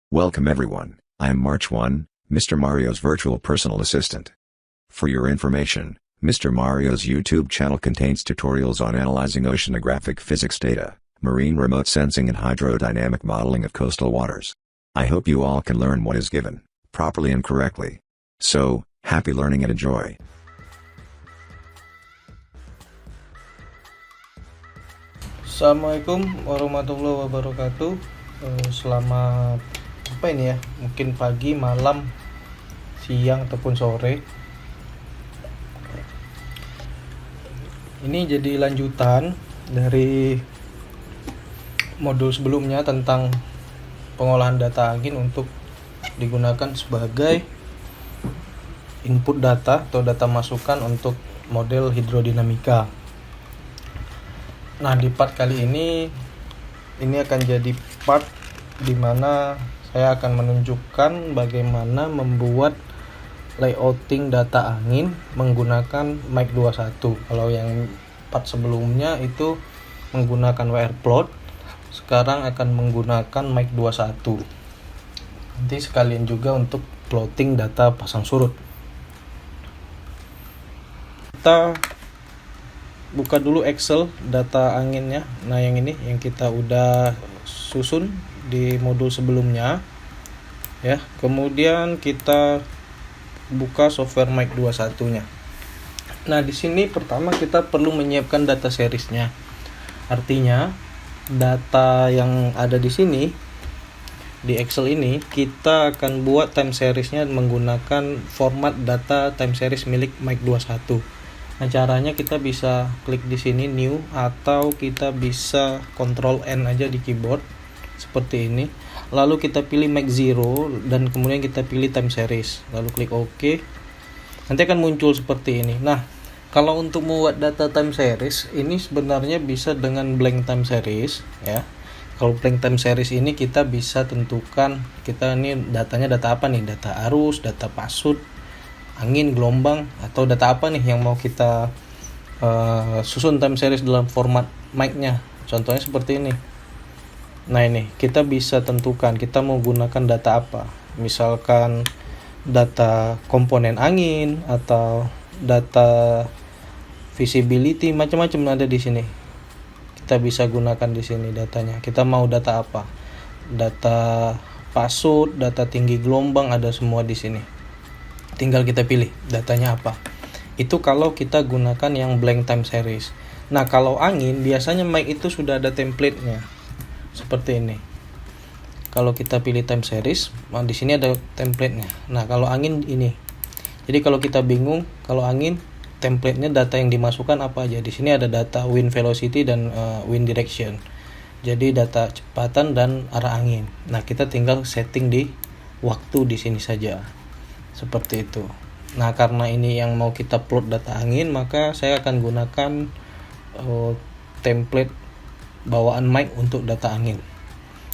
Welcome everyone, I am March 1, Mr. Mario's virtual personal assistant. For your information, Mr. Mario's YouTube channel contains tutorials on analyzing oceanographic physics data, marine remote sensing and hydrodynamic modeling of coastal waters. I hope you all can learn what is given, properly and correctly. So, happy learning and enjoy. Assalamualaikum warahmatullahi wabarakatuh. Selamat apa ini ya? Mungkin pagi, malam, siang ataupun sore. Ini jadi lanjutan dari modul sebelumnya tentang pengolahan data angin untuk digunakan sebagai input data atau data masukan untuk model hidrodinamika. Nah, di part kali ini akan jadi part di mana saya akan menunjukkan bagaimana membuat layouting data angin menggunakan Mic 21. Kalau yang part sebelumnya itu menggunakan WRplot, sekarang akan menggunakan Mic 21. Nanti sekalian juga untuk plotting data pasang surut. Kita buka dulu Excel data anginnya. Nah, yang ini yang kita udah susun di modul sebelumnya ya. Kemudian kita buka software Mic 21-nya. Nah, di sini pertama kita perlu menyiapkan data seriesnya. Artinya data yang ada di sini di Excel ini kita akan buat time seriesnya menggunakan format data time series milik Mic 21. Nah, caranya kita bisa klik di sini new atau kita bisa Ctrl N aja di keyboard seperti ini. Lalu kita pilih Mic 0 dan kemudian kita pilih time series. Lalu klik OK. Nanti akan muncul seperti ini. Nah, kalau untuk membuat data time series ini sebenarnya bisa dengan blank time series ya. Kalau blank time series ini kita bisa tentukan kita ini datanya data apa nih? Data arus, data pasut, angin, gelombang, atau data apa nih yang mau kita susun time series dalam format mic-nya. Contohnya seperti ini. Nah, ini kita bisa tentukan kita mau gunakan data apa. Misalkan data komponen angin atau data visibility, macam-macam ada di sini. Kita bisa gunakan di sini datanya. Kita mau data apa? Data pasut, data tinggi gelombang, ada semua di sini. Tinggal kita pilih datanya apa. Itu kalau kita gunakan yang blank time series. Nah, kalau angin biasanya mic itu sudah ada template-nya. Seperti ini. Kalau kita pilih time series, di sini ada template-nya. Nah, kalau angin ini. Jadi kalau kita bingung, kalau angin template-nya data yang dimasukkan apa aja. Di sini ada data wind velocity dan wind direction. Jadi data kecepatan dan arah angin. Nah, kita tinggal setting di waktu di sini saja. Seperti itu. Nah, karena ini yang mau kita plot data angin, maka saya akan gunakan template bawaan mic untuk data angin.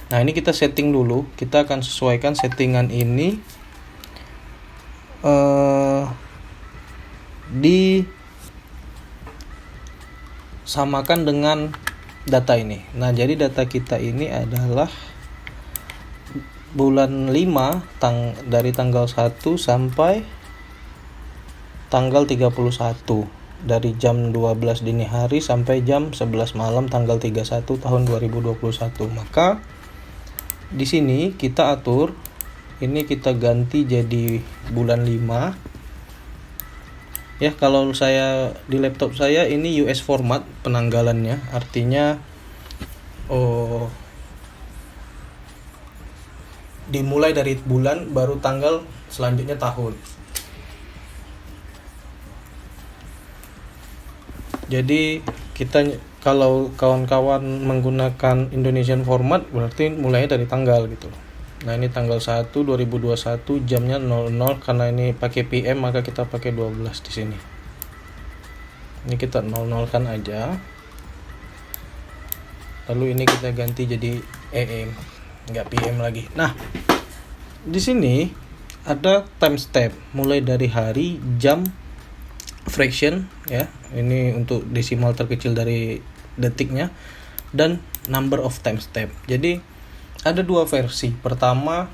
Nah, ini kita setting dulu. Kita akan sesuaikan settingan ini disamakan dengan data ini. Nah, jadi data kita ini adalah bulan 5 dari tanggal 1 sampai tanggal 31, dari jam 12 dini hari sampai jam 11 malam tanggal 31 tahun 2021. Maka di sini kita atur ini, kita ganti jadi bulan 5 ya. Kalau saya di laptop saya ini US format penanggalannya, artinya dimulai dari bulan baru tanggal selanjutnya tahun. Jadi kita kalau kawan-kawan menggunakan Indonesian format berarti mulainya dari tanggal gitu. Nah, ini tanggal 1 2021 jamnya 00, karena ini pakai PM maka kita pakai 12 di sini. Ini kita 00 kan aja. Lalu ini kita ganti jadi AM. Nggak PM lagi. Nah, di sini ada time step mulai dari hari, jam, fraction ya. Ini untuk desimal terkecil dari detiknya, dan number of time step. Jadi ada dua versi. Pertama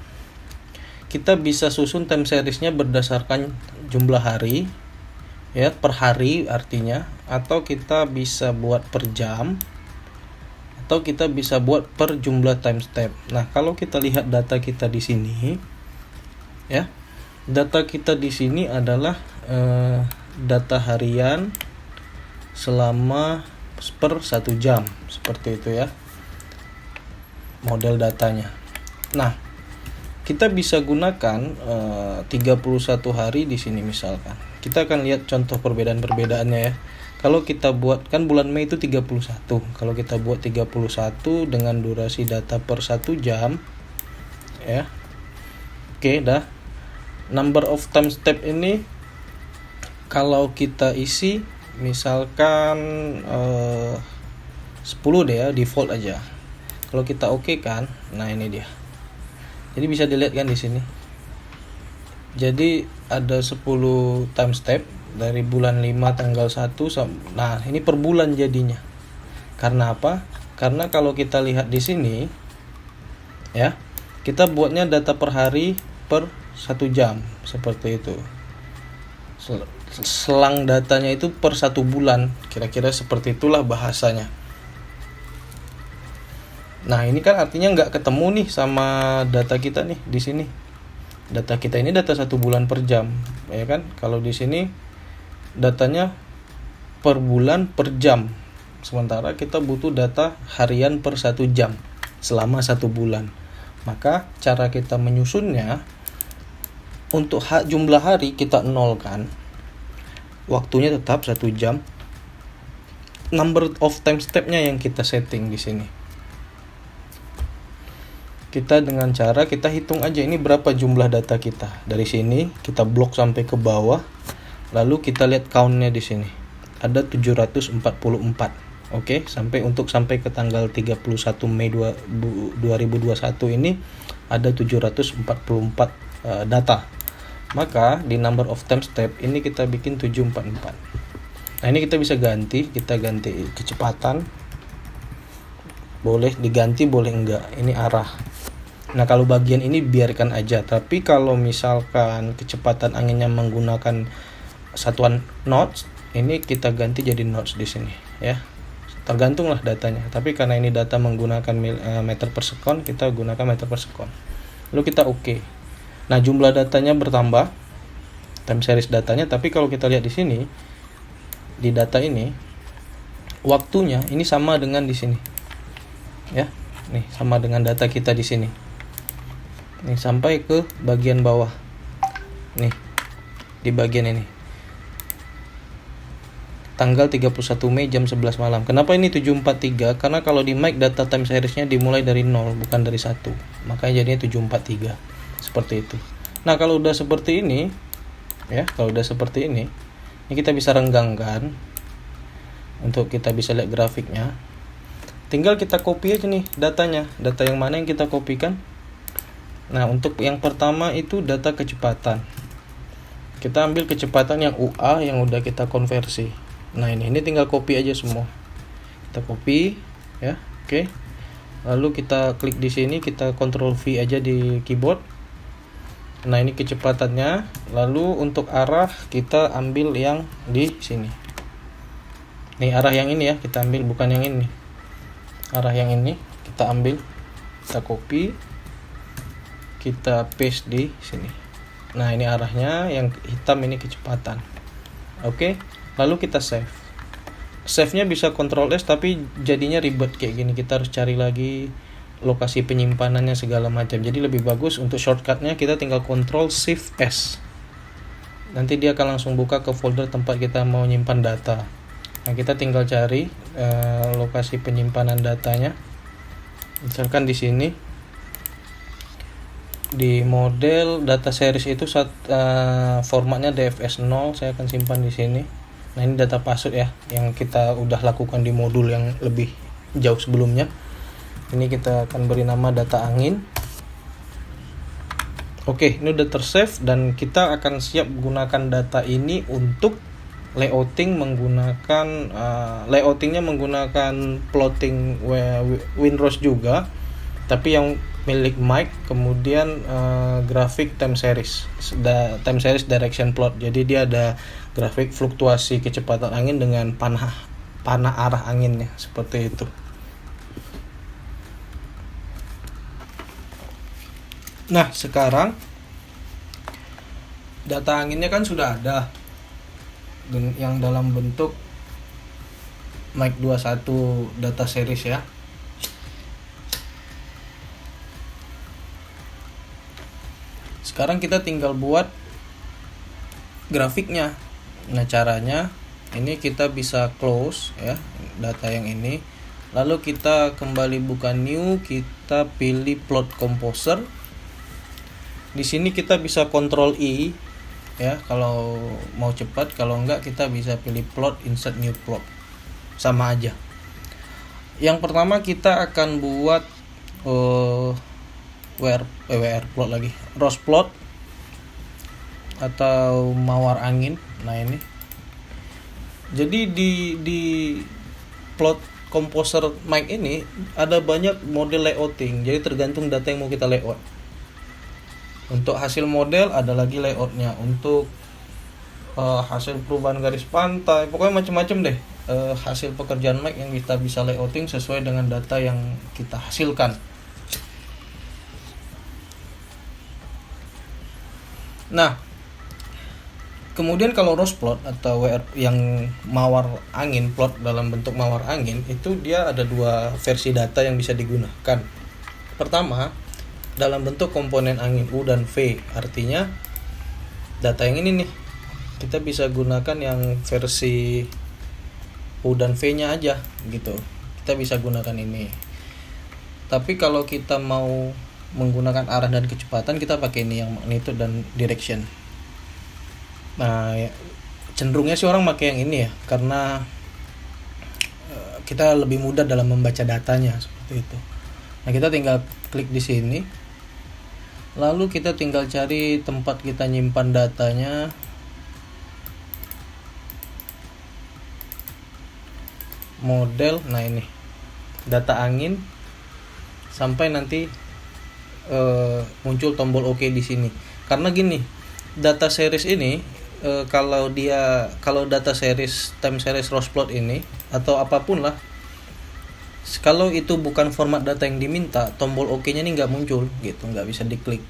kita bisa susun time seriesnya berdasarkan jumlah hari, ya, per hari artinya, atau kita bisa buat per jam, atau kita bisa buat per jumlah time step. Nah, kalau kita lihat data kita di sini, ya, data kita di sini adalah data harian selama per 1 jam, seperti itu ya model datanya. Nah, kita bisa gunakan 31 hari di sini misalkan. Kita akan lihat contoh perbedaan-perbedaannya ya. Kalau kita buat, kan bulan Mei itu 31. Kalau kita buat 31 dengan durasi data per 1 jam ya. Oke, dah. Number of time step ini kalau kita isi misalkan 10 deh ya, default aja. Kalau kita oke kan, nah ini dia. Jadi bisa dilihat kan di sini. Jadi ada 10 time step dari bulan 5 tanggal 1 nah ini per bulan jadinya. Karena apa? Karena kalau kita lihat di sini ya, kita buatnya data per hari per 1 jam seperti itu. Selang datanya itu per 1 bulan, kira-kira seperti itulah bahasanya. Nah, ini kan artinya nggak ketemu nih sama data kita nih di sini. Data kita ini data 1 bulan per jam, ya kan? Kalau di sini datanya per bulan per jam. Sementara kita butuh data harian per 1 jam selama 1 bulan. Maka cara kita menyusunnya, untuk jumlah hari kita nolkan, waktunya tetap 1 jam. Number of time step-nya yang kita setting di sini. Kita dengan cara kita hitung aja ini berapa jumlah data kita. Dari sini kita blok sampai ke bawah. Lalu kita lihat count-nya di sini. Ada 744. Oke, sampai ke tanggal 31 Mei 2021 ini ada 744 data. Maka di number of time step ini kita bikin 744. Nah, ini kita bisa ganti, kecepatan. Boleh diganti, boleh enggak. Ini arah. Nah, kalau bagian ini biarkan aja. Tapi kalau misalkan kecepatan anginnya menggunakan satuan knots, ini kita ganti jadi knots di sini ya. Tergantunglah datanya. Tapi karena ini data menggunakan meter per sekon, kita gunakan meter per sekon. Lalu kita oke. Nah, jumlah datanya bertambah, time series datanya, tapi kalau kita lihat di sini, di data ini, waktunya ini sama dengan di sini. Ya, nih sama dengan data kita di sini. Nih sampai ke bagian bawah. Nih, di bagian ini. Tanggal 31 Mei jam 11 malam. Kenapa ini 743? Karena kalau di mic data time seriesnya dimulai dari 0, bukan dari 1. Makanya jadinya 743. Seperti itu. Nah, kalau udah seperti ini ya, ini kita bisa renggangkan untuk kita bisa lihat grafiknya. Tinggal kita copy aja nih datanya. Data yang mana yang kita kopikan? Nah, untuk yang pertama itu data kecepatan. Kita ambil kecepatan yang UA yang udah kita konversi. Nah, ini tinggal copy aja semua. Kita copy ya. Oke. Lalu kita klik di sini, kita Ctrl V aja di keyboard. Nah, ini kecepatannya. Lalu untuk arah kita ambil yang di sini. Nih arah yang ini ya, kita ambil, bukan yang ini. Arah yang ini kita ambil, kita copy, kita paste di sini. Nah, ini arahnya, yang hitam ini kecepatan. Oke, lalu kita save. Save-nya bisa Ctrl S, tapi jadinya ribet kayak gini. Kita harus cari lagi lokasi penyimpanannya segala macam. Jadi lebih bagus untuk shortcutnya kita tinggal Ctrl Shift S. Nanti dia akan langsung buka ke folder tempat kita mau nyimpan data. Nah, kita tinggal cari lokasi penyimpanan datanya. Misalkan di sini di model data series itu formatnya DFS 0, saya akan simpan di sini. Nah, ini data password ya yang kita udah lakukan di modul yang lebih jauh sebelumnya. Ini kita akan beri nama data angin. Oke, ini udah tersave dan kita akan siap gunakan data ini untuk layoutingnya menggunakan plotting Windrose juga. Tapi yang milik Mike kemudian grafik time series direction plot. Jadi dia ada grafik fluktuasi kecepatan angin dengan panah arah anginnya seperti itu. Nah, sekarang data anginnya kan sudah ada yang dalam bentuk Mike 21 data series ya. Sekarang kita tinggal buat grafiknya. Nah, caranya ini kita bisa close ya data yang ini. Lalu kita kembali buka new, kita pilih plot composer. Di sini kita bisa Ctrl I ya kalau mau cepat, kalau enggak kita bisa pilih plot, insert new plot. Sama aja. Yang pertama kita akan buat WR plot lagi, rose plot atau mawar angin. Nah, ini jadi di plot composer Mike ini ada banyak model layouting, jadi tergantung data yang mau kita layout. Untuk hasil model ada lagi layoutnya, untuk hasil perubahan garis pantai, pokoknya macam-macam deh hasil pekerjaan Mike yang kita bisa layouting sesuai dengan data yang kita hasilkan. Nah, kemudian kalau rose plot atau WR yang mawar angin, plot dalam bentuk mawar angin, itu dia ada dua versi data yang bisa digunakan. Pertama, dalam bentuk komponen angin U dan V, artinya data yang ini nih kita bisa gunakan yang versi U dan V-nya aja gitu. Kita bisa gunakan ini. Tapi kalau kita mau menggunakan arah dan kecepatan, kita pakai ini yang magnitude dan direction. Nah, cenderungnya sih orang pakai yang ini ya, karena kita lebih mudah dalam membaca datanya seperti itu. Nah, kita tinggal klik di sini. Lalu kita tinggal cari tempat kita nyimpan datanya. Model, nah ini data angin, sampai nanti muncul tombol OK di sini. Karena gini, data series ini kalau data series time series rose plot ini atau apapun lah, kalau itu bukan format data yang diminta, tombol OK-nya ini nggak muncul gitu, nggak bisa diklik.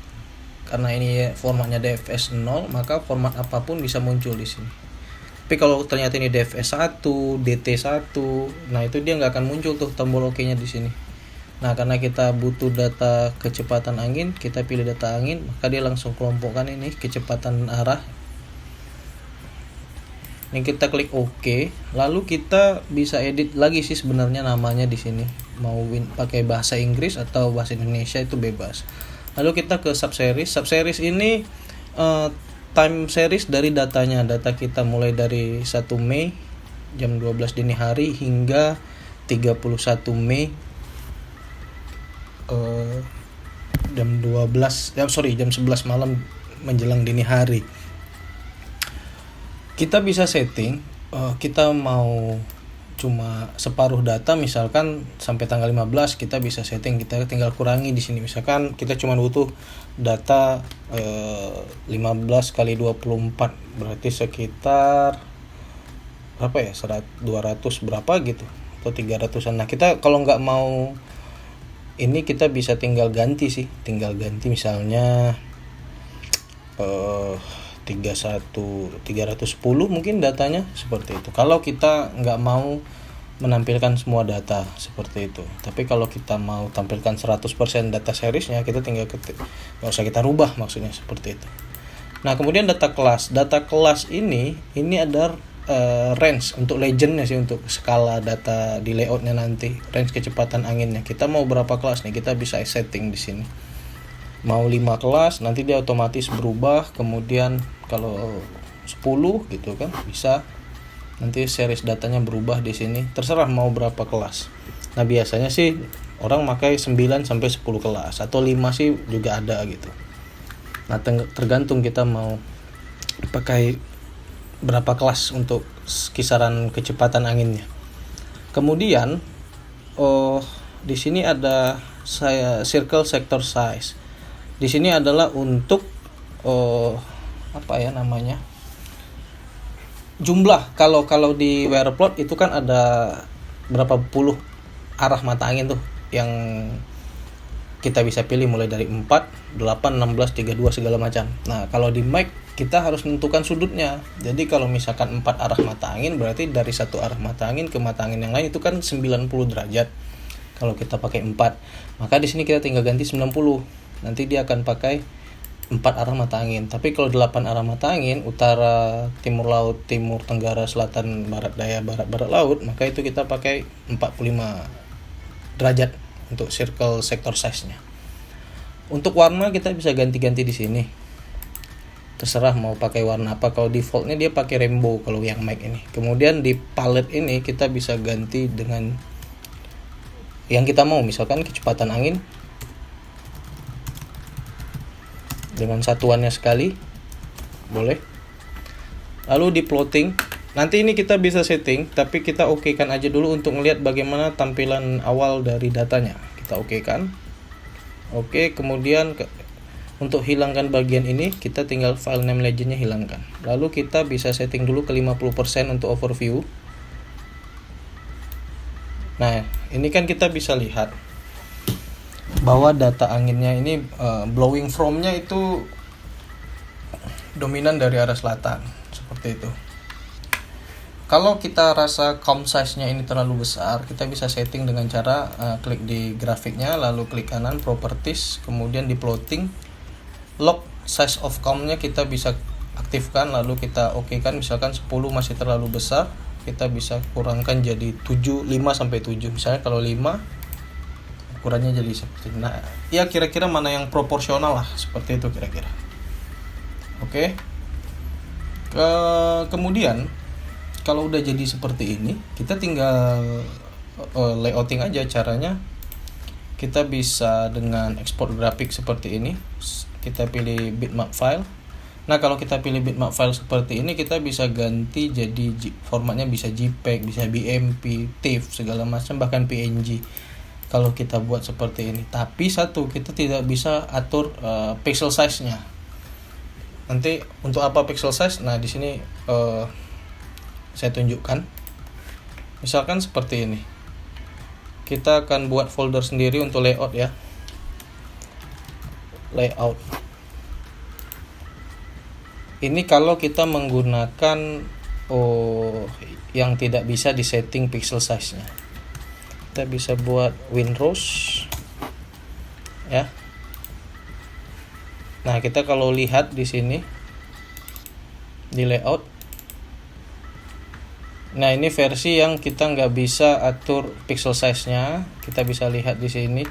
Karena ini formatnya DFS 0, maka format apapun bisa muncul di sini. Tapi kalau ternyata ini DFS 1, DT1, nah itu dia nggak akan muncul tuh tombol OK-nya di sini. Nah, karena kita butuh data kecepatan angin, kita pilih data angin, maka dia langsung kelompokkan ini kecepatan arah. Ini kita klik OK, lalu kita bisa edit lagi sih sebenarnya namanya di sini. Mau pakai bahasa Inggris atau bahasa Indonesia itu bebas. Lalu kita ke subseries. Subseries ini time series dari datanya. Data kita mulai dari 1 Mei jam 12 dini hari hingga 31 Mei jam 11 malam menjelang dini hari. Kita bisa setting kita mau cuma separuh data, misalkan sampai tanggal 15, kita bisa setting, kita tinggal kurangi di sini. Misalkan kita cuma butuh data 15 kali 24, berarti sekitar berapa ya, 200 berapa gitu atau 300-an. Nah, kita kalau nggak mau ini, kita bisa tinggal ganti misalnya 310 mungkin datanya seperti itu. Kalau kita nggak mau menampilkan semua data seperti itu. Tapi kalau kita mau tampilkan 100% data seriesnya, kita tinggal ketik, nggak usah kita rubah, maksudnya seperti itu. Nah, kemudian data kelas ini ada range untuk legendnya sih, untuk skala data di layoutnya nanti, range kecepatan anginnya. Kita mau berapa kelas nih, kita bisa setting di sini. Mau 5 kelas, nanti dia otomatis berubah. Kemudian kalau 10 gitu kan, bisa nanti series datanya berubah di sini. Terserah mau berapa kelas. Nah, biasanya sih orang pakai 9 sampai 10 kelas atau 5 sih juga ada gitu. Nah, tergantung kita mau pakai berapa kelas untuk kisaran kecepatan anginnya. Kemudian di sini ada circle sector size. Di sini adalah untuk jumlah. Kalau di WearPlot itu kan ada berapa puluh arah mata angin tuh yang kita bisa pilih mulai dari 4, 8, 16, 32 segala macam. Nah, kalau di mic kita harus menentukan sudutnya. Jadi kalau misalkan 4 arah mata angin, berarti dari satu arah mata angin ke mata angin yang lain itu kan 90 derajat. Kalau kita pakai 4, maka di sini kita tinggal ganti 90. Nanti dia akan pakai 4 arah mata angin. Tapi kalau 8 arah mata angin, utara, timur laut, timur tenggara, selatan, barat daya, barat laut, maka itu kita pakai 45 derajat untuk circle sector size-nya. Untuk warna kita bisa ganti-ganti di sini. Terserah mau pakai warna apa. Kalau defaultnya dia pakai rainbow kalau yang mic ini. Kemudian di palette ini kita bisa ganti dengan yang kita mau, misalkan kecepatan angin dengan satuannya sekali, boleh. Lalu di plotting, nanti ini kita bisa setting, tapi kita okekan aja dulu untuk melihat bagaimana tampilan awal dari datanya. Kita okekan. Oke, kemudian untuk hilangkan bagian ini, kita tinggal file name legendnya hilangkan. Lalu kita bisa setting dulu ke 50% untuk overview. Nah, ini kan kita bisa lihat bahwa data anginnya ini blowing from-nya itu dominan dari arah selatan, seperti itu. Kalau kita rasa comp size-nya ini terlalu besar, kita bisa setting dengan cara klik di grafiknya, lalu klik kanan properties, kemudian di plotting, lock size of comp-nya kita bisa aktifkan, lalu kita okekan. Misalkan 10 masih terlalu besar, kita bisa kurangkan jadi 7, 5 sampai 7. Misalnya kalau 5 ukurannya jadi seperti ini. Nah, ya kira-kira mana yang proporsional lah, seperti itu kira-kira. Oke. Kemudian kalau udah jadi seperti ini, kita tinggal layouting aja caranya. Kita bisa dengan export grafik seperti ini. Kita pilih bitmap file. Nah, kalau kita pilih bitmap file seperti ini, kita bisa ganti jadi formatnya bisa JPEG, bisa BMP, TIFF, segala macam, bahkan PNG. Kalau kita buat seperti ini. Tapi satu, kita tidak bisa atur pixel size-nya. Nanti untuk apa pixel size? Nah, di sini saya tunjukkan. Misalkan seperti ini. Kita akan buat folder sendiri untuk layout ya. Layout. Ini kalau kita menggunakan yang tidak bisa disetting pixel size-nya. Kita bisa buat Windows ya. Nah, kita kalau lihat di sini di layout. Nah, ini versi yang kita nggak bisa atur pixel size-nya. Kita bisa lihat di sini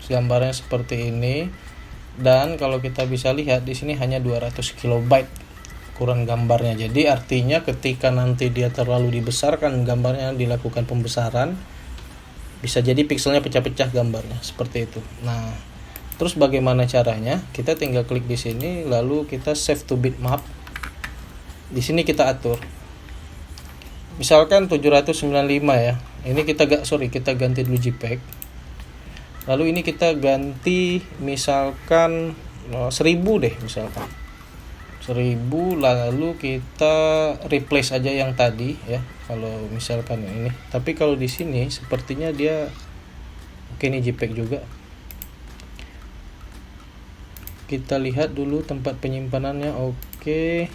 gambarnya seperti ini. Dan kalau kita bisa lihat di sini hanya 200 KB ukuran gambarnya. Jadi artinya ketika nanti dia terlalu dibesarkan gambarnya, dilakukan pembesaran, bisa jadi pixelnya pecah-pecah gambarnya seperti itu. Nah, terus bagaimana caranya? Kita tinggal klik di sini, lalu kita save to bitmap. Di sini kita atur. Misalkan 795 ya. Ini kita ganti dulu JPEG. Lalu ini kita ganti misalkan 1000 deh misalkan. 1000, lalu kita replace aja yang tadi ya. Kalau misalkan ini. Tapi kalau di sini sepertinya dia oke, ini JPEG juga. Kita lihat dulu tempat penyimpanannya. Oke.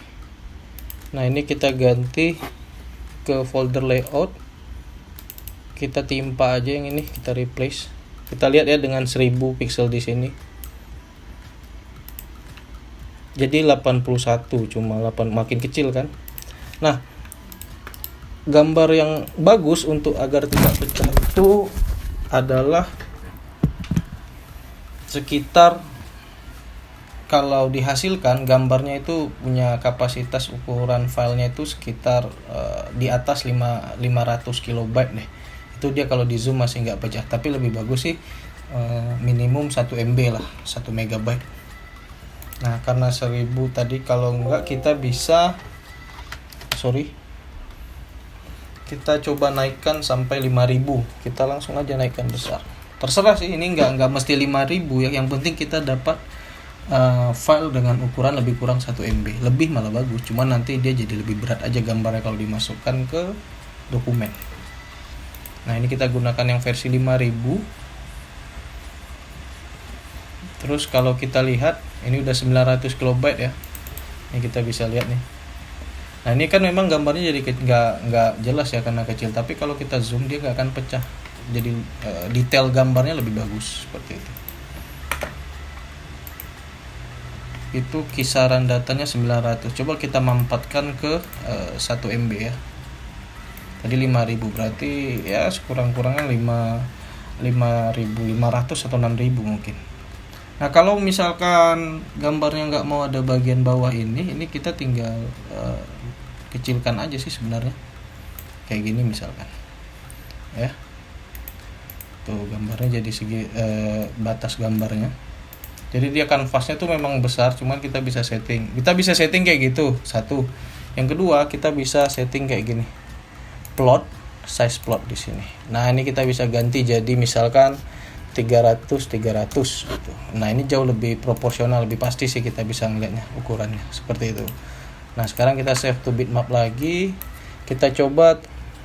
Nah, ini kita ganti ke folder layout. Kita timpa aja yang ini, kita replace. Kita lihat ya dengan 1000 pixel di sini. Jadi 81, cuma 8, makin kecil kan. Nah, gambar yang bagus untuk agar tidak pecah itu adalah sekitar, kalau dihasilkan gambarnya itu punya kapasitas ukuran filenya itu sekitar di atas 500 KB deh. Itu dia kalau di zoom masih nggak pecah, tapi lebih bagus sih minimum 1 MB lah, 1 MB. Nah, karena 1000 tadi, kalau enggak kita bisa kita coba naikkan sampai 5000. Kita langsung aja naikkan besar. Terserah sih, ini nggak mesti 5.000 ya. Yang penting kita dapat file dengan ukuran lebih kurang 1 MB. Lebih malah bagus, cuman nanti dia jadi lebih berat aja gambarnya kalau dimasukkan ke dokumen. Nah, ini kita gunakan yang versi 5.000. Terus kalau kita lihat, ini udah 900 kilobyte ya. Ini kita bisa lihat nih. Nah, ini kan memang gambarnya jadi nggak jelas ya karena kecil. Tapi kalau kita zoom dia nggak akan pecah. Jadi detail gambarnya lebih bagus seperti itu. Itu kisaran datanya 900. Coba kita mampatkan ke 1 MB ya. Tadi 5.000, berarti ya sekurang-kurangnya 5.500 atau 6.000 mungkin. Nah, kalau misalkan gambarnya nggak mau ada bagian bawah ini kita tinggal kecilkan aja sih sebenarnya. Kayak gini misalkan. Ya. Tuh gambarnya jadi segi batas gambarnya. Jadi dia kanvasnya tuh memang besar, cuman kita bisa setting. Kita bisa setting kayak gitu, satu. Yang kedua, kita bisa setting kayak gini. Plot, size plot di sini. Nah, ini kita bisa ganti jadi misalkan 300 gitu. Nah, ini jauh lebih proporsional, lebih pasti sih kita bisa ngeliatnya ukurannya seperti itu. Nah, sekarang kita save to bitmap lagi. Kita coba,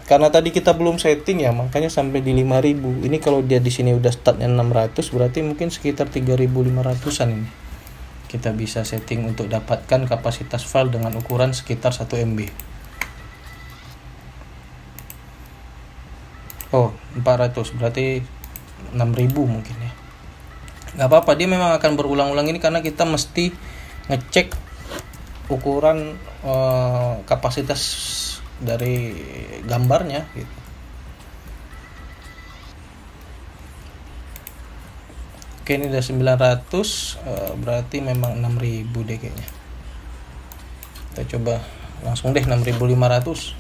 karena tadi kita belum setting ya, makanya sampai di 5.000. Ini kalau dia di sini udah startnya 600, berarti mungkin sekitar 3.500-an ini. Kita bisa setting untuk dapatkan kapasitas file dengan ukuran sekitar 1 MB. Oh, 400 berarti 6.000 mungkin ya. Nggak apa-apa, dia memang akan berulang-ulang ini karena kita mesti ngecek ukuran kapasitas dari gambarnya gitu. Oke, ini udah 900, berarti memang 6.000 deh kayaknya. Kita coba langsung deh 6.500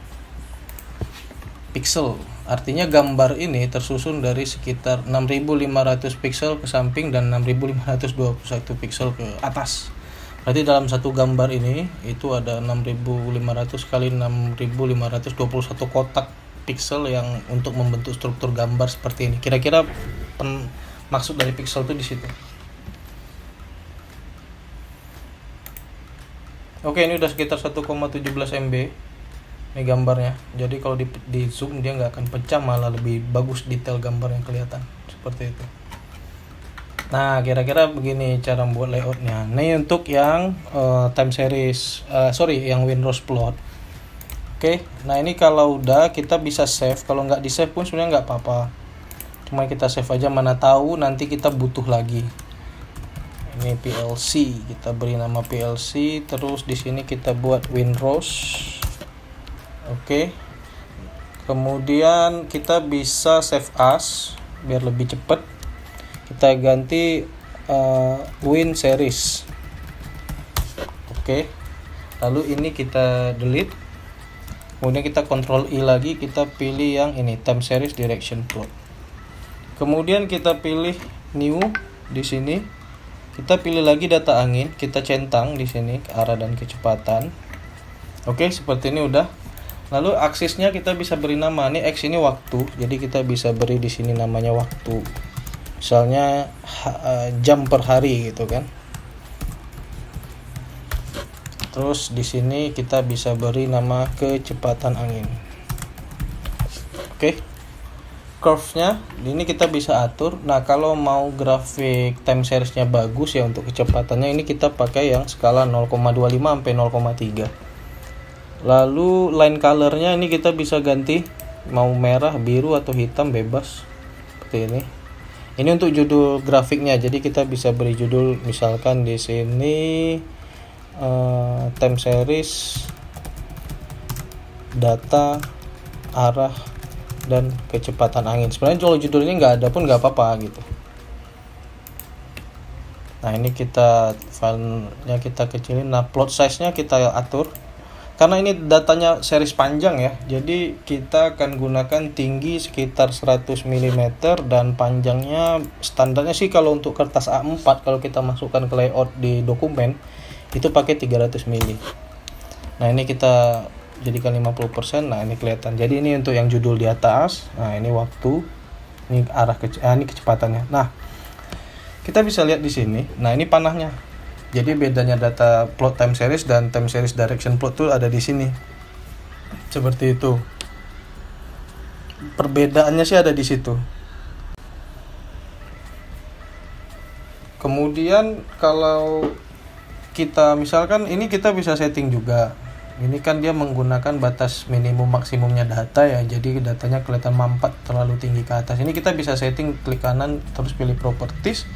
pixel. Artinya gambar ini tersusun dari sekitar 6.500 pixel ke samping dan 6.521 pixel ke atas. Berarti dalam satu gambar ini itu ada 6.500 kali 6.521 kotak pixel yang untuk membentuk struktur gambar seperti ini. Kira-kira maksud dari pixel itu di situ. Oke, ini udah sekitar 1,17 MB. Ini gambarnya. Jadi kalau di zoom dia nggak akan pecah, malah lebih bagus detail gambar yang kelihatan seperti itu. Nah, kira-kira begini cara buat layoutnya. Ini untuk yang time series, yang Windows plot. Oke, nah ini kalau udah kita bisa save. Kalau nggak di save pun sebenarnya nggak apa-apa. Cuma kita save aja, mana tahu nanti kita butuh lagi. Ini PLC, kita beri nama PLC. Terus di sini kita buat Windows. Oke. Kemudian kita bisa save as biar lebih cepat. Kita ganti Win series. Oke. Lalu ini kita delete. Kemudian kita Ctrl I lagi, kita pilih yang ini time series direction plot. Kemudian kita pilih new di sini. Kita pilih lagi data angin, kita centang di sini arah dan kecepatan. Oke, seperti ini udah. Lalu aksisnya kita bisa beri nama, ini X ini waktu, jadi kita bisa beri di sini namanya waktu. Misalnya jam per hari gitu kan. Terus di sini kita bisa beri nama kecepatan angin. Oke. Curve-nya ini kita bisa atur. Nah, kalau mau grafik time series-nya bagus ya untuk kecepatannya, ini kita pakai yang skala 0,25 sampai 0,3. Lalu line color-nya ini kita bisa ganti mau merah, biru atau hitam, bebas seperti ini. Ini untuk judul grafiknya, jadi kita bisa beri judul misalkan di sini time series data arah dan kecepatan angin. Sebenarnya kalau judulnya nggak ada pun nggak apa-apa gitu. Nah, ini kita filenya kita kecilin. Nah, plot size-nya kita atur. Karena ini datanya series panjang ya, jadi kita akan gunakan tinggi sekitar 100 mm dan panjangnya standarnya sih kalau untuk kertas A4 kalau kita masukkan ke layout di dokumen itu pakai 300 mm. Nah, ini kita jadikan 50%. Nah, ini kelihatan. Jadi ini untuk yang judul di atas. Nah, ini waktu. Ini ini kecepatannya. Nah, kita bisa lihat di sini. Nah, ini panahnya. Jadi bedanya data plot time series dan time series direction plot tuh ada di sini. Seperti itu. Perbedaannya sih ada di situ. Kemudian kalau kita misalkan ini kita bisa setting juga. Ini kan dia menggunakan batas minimum maksimumnya data ya. Jadi datanya kelihatan mampet terlalu tinggi ke atas. Ini kita bisa setting, klik kanan terus pilih properties.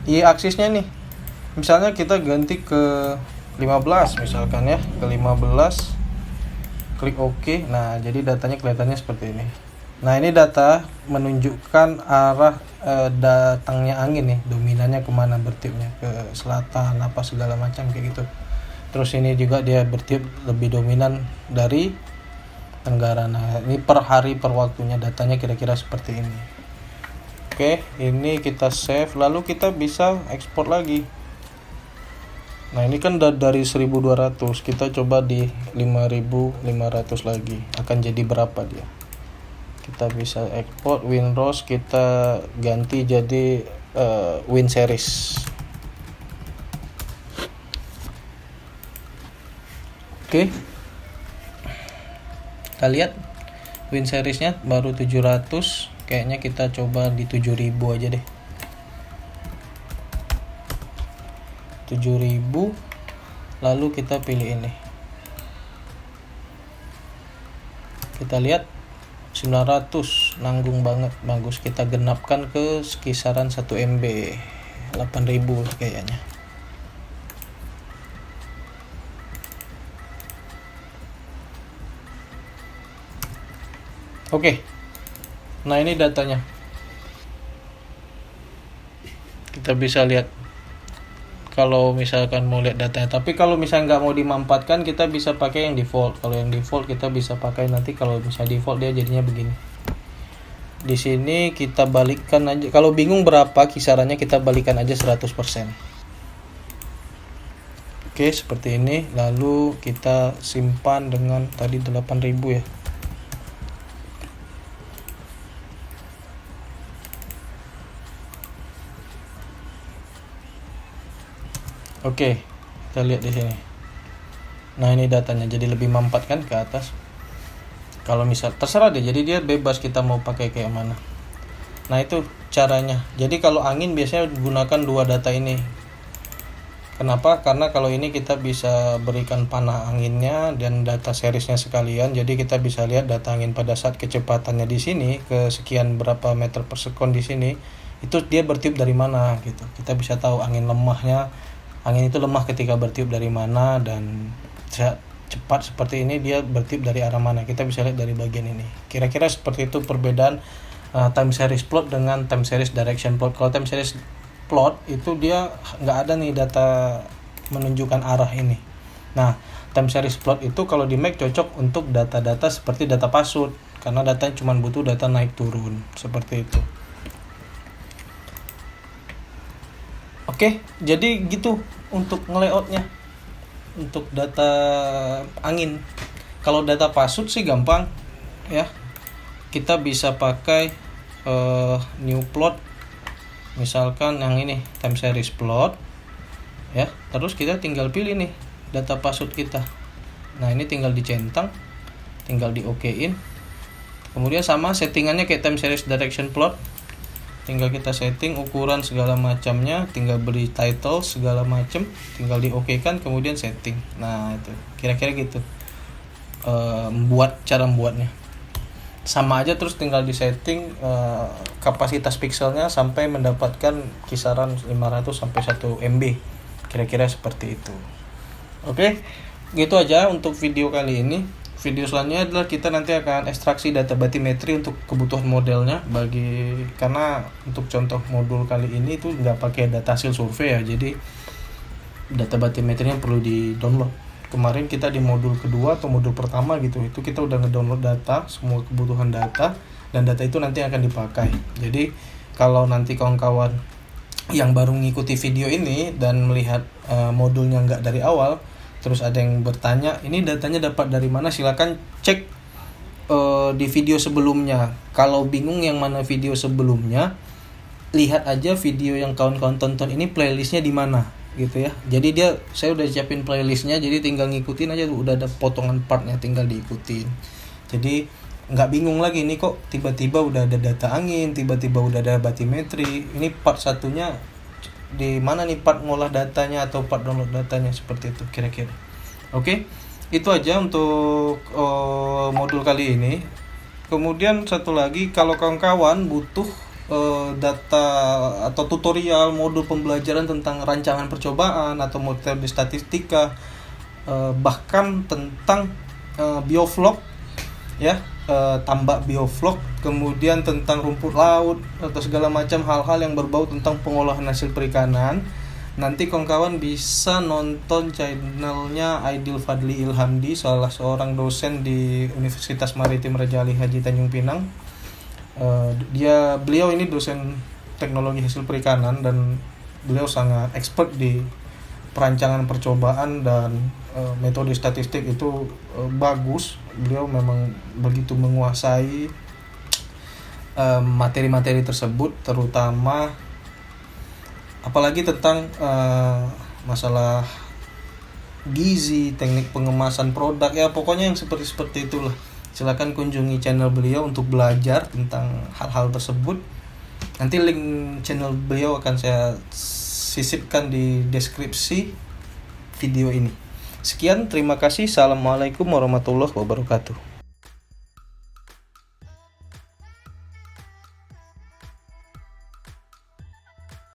Y-aksisnya nih. Misalnya kita ganti ke 15 misalkan ya, ke 15. Klik OK. Nah, jadi datanya kelihatannya seperti ini. Nah, ini data menunjukkan arah datangnya angin nih, dominannya kemana bertiupnya, ke selatan apa segala macam kayak gitu. Terus ini juga dia bertiup lebih dominan dari tenggara. Nah, ini per hari per waktunya datanya kira-kira seperti ini. Oke, ini kita save, lalu kita bisa ekspor lagi. Nah, ini kan dari 1200, kita coba di 5500 lagi. Akan jadi berapa dia? Kita bisa ekspor WinROS, kita ganti jadi WinSeries. Oke. Kita lihat WinSeriesnya baru 700. Kayaknya kita coba di 7000 aja deh. 7000, lalu kita pilih ini. Kita lihat 900, nanggung banget, bagus. Kita genapkan ke kisaran 1 MB, 8000 kayaknya. Oke. Nah, ini datanya. Kita bisa lihat kalau misalkan mau lihat datanya. Tapi kalau misalnya nggak mau dimampatkan, kita bisa pakai yang default. Kalau yang default kita bisa pakai nanti, kalau misalnya default dia jadinya begini. Di sini kita balikkan aja. Kalau bingung berapa kisarannya, kita balikkan aja 100%. Oke, seperti ini. Lalu kita simpan dengan tadi 8000 ya. Oke, kita lihat di sini. Nah, ini datanya jadi lebih mampat kan ke atas. Kalau misal terserah deh, jadi dia bebas kita mau pakai kayak mana. Nah, itu caranya. Jadi kalau angin biasanya gunakan dua data ini. Kenapa? Karena kalau ini kita bisa berikan panah anginnya dan data seriesnya sekalian. Jadi kita bisa lihat data angin pada saat kecepatannya di sini ke sekian berapa meter per sekon di sini. Itu dia bertiup dari mana gitu. Kita bisa tahu angin lemahnya. Angin itu lemah ketika bertiup dari mana, dan cepat seperti ini dia bertiup dari arah mana. Kita bisa lihat dari bagian ini. Kira-kira seperti itu perbedaan time series plot dengan time series direction plot. Kalau time series plot itu dia nggak ada nih data menunjukkan arah ini. Nah, time series plot itu kalau di Mac cocok untuk data-data seperti data password, karena datanya cuma butuh data naik turun seperti itu. Oke, jadi gitu untuk nge-layoutnya untuk data angin. Kalau data password sih gampang ya, kita bisa pakai new plot, misalkan yang ini time series plot ya. Terus kita tinggal pilih nih data password kita. Nah, ini tinggal dicentang, tinggal di OK-in. Kemudian sama settingannya kayak time series direction plot, tinggal kita setting ukuran segala macamnya, tinggal beri title segala macam, tinggal di OK kan, kemudian setting. Nah, itu kira-kira gitu cara membuatnya sama aja. Terus tinggal di setting kapasitas pixelnya sampai mendapatkan kisaran 500 sampai 1 MB, kira-kira seperti itu. Oke, gitu aja untuk video kali ini. Video selanjutnya adalah kita nanti akan ekstraksi data batimetri untuk kebutuhan modelnya, karena untuk contoh modul kali ini itu nggak pakai data hasil survei ya, jadi data batimetrinya perlu di download. Kemarin kita di modul kedua atau modul pertama gitu, itu kita udah ngedownload data, semua kebutuhan data, dan data itu nanti akan dipakai. Jadi kalau nanti kawan-kawan yang baru mengikuti video ini dan melihat modulnya nggak dari awal, terus ada yang bertanya, ini datanya dapat dari mana? Silakan cek di video sebelumnya. Kalau bingung yang mana video sebelumnya, lihat aja video yang kawan-kawan tonton ini playlistnya di mana gitu ya. Jadi saya udah siapin playlistnya, jadi tinggal ngikutin aja tuh, udah ada potongan partnya, tinggal diikutin. Jadi nggak bingung lagi nih kok tiba-tiba udah ada data angin, tiba-tiba udah ada batimetri. Ini part satunya di mana nih, part ngolah datanya atau part download datanya, seperti itu kira-kira. Oke, itu aja untuk modul kali ini. Kemudian satu lagi, kalau kawan-kawan butuh data atau tutorial modul pembelajaran tentang rancangan percobaan atau metode statistika, bahkan tentang biovlog ya, tambak biovlog, kemudian tentang rumput laut atau segala macam hal-hal yang berbau tentang pengolahan hasil perikanan, nanti kawan-kawan bisa nonton channelnya Aidil Fadli Ilhamdi, salah seorang dosen di Universitas Maritim Raja Ali Haji Tanjung Pinang. Beliau ini dosen teknologi hasil perikanan dan beliau sangat expert di perancangan percobaan dan metode statistik itu bagus. Beliau memang begitu menguasai materi-materi tersebut, terutama apalagi tentang masalah gizi, teknik pengemasan produk, ya pokoknya yang seperti itulah. Silakan kunjungi channel beliau untuk belajar tentang hal-hal tersebut. Nanti link channel beliau akan saya sisipkan di deskripsi video ini. Sekian, terima kasih. Assalamualaikum warahmatullahi wabarakatuh.